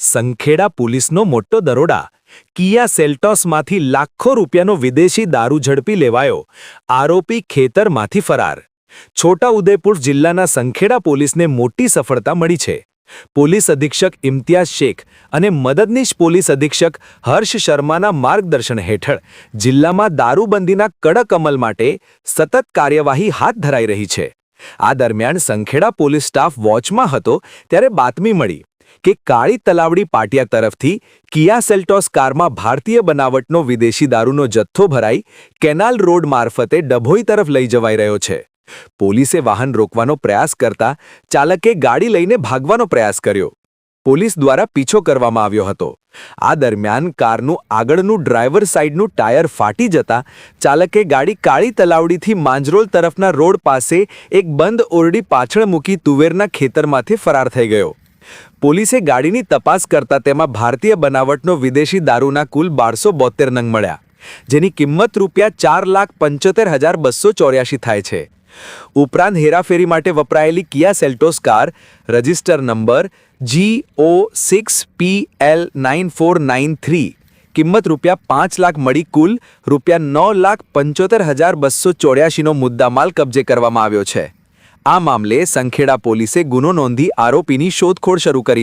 સંખેડા પોલીસનો મોટો દરોડા. કિયા સેલ્ટોસમાંથી લાખો રૂપિયાનો વિદેશી દારૂ ઝડપી લેવાયો. આરોપી ખેતરમાંથી ફરાર. છોટાઉદેપુર જિલ્લાના સંખેડા પોલીસને મોટી સફળતા મળી છે. પોલીસ અધિક્ષક ઇમ્તિયાઝ શેખ અને મદદનીશ પોલીસ અધિક્ષક હર્ષ શર્માના માર્ગદર્શન હેઠળ જિલ્લામાં દારૂબંધીના કડક અમલ માટે સતત કાર્યવાહી હાથ ધરાઈ રહી છે. આ દરમિયાન સંખેડા પોલીસ સ્ટાફ વોચમાં હતો ત્યારે બાતમી મળી કે કાળી તલાવડી પાટિયા તરફથી કિયા સેલ્ટોસ કારમાં ભારતીય બનાવટનો વિદેશી દારૂનો જથ્થો ભરાઈ કેનાલ રોડ મારફતે ડભોઈ તરફ લઈ જવાઈ રહ્યો છે. પોલીસે વાહન રોકવાનો પ્રયાસ કરતા ચાલકે ગાડી લઈને ભાગવાનો પ્રયાસ કર્યો. પોલીસ દ્વારા પીછો કરવામાં આવ્યો હતો. આ દરમિયાન કારનું આગળનું ડ્રાઈવર સાઈડનું ટાયર ફાટી જતા ચાલકે ગાડી કાળી તલાવડીથી માંજરોલ તરફના રોડ પાસે એક બંધ ઓરડી પાછળ મૂકી તુવેરના ખેતરમાંથી ફરાર થઈ ગયો. પોલીસે ગાડીની તપાસ કરતા તેમાં ભારતીય બનાવટનો વિદેશી દારૂના કુલ 1272 નંગ મળ્યા, જેની કિંમત ₹4,75,284 થાય છે. ઉપરાંત હેરાફેરી માટે વપરાયેલી Kia Seltos car register number GO6PL9493 કિંમત ₹5 લાખ મળી કુલ ₹9,75,284 નો મુદ્દામાલ કબજે કરવામાં આવ્યો છે. આ મામલે સંખેડા પોલીસે ગુનો નોંધી આરોપીની શોધખોળ શરૂ કરી.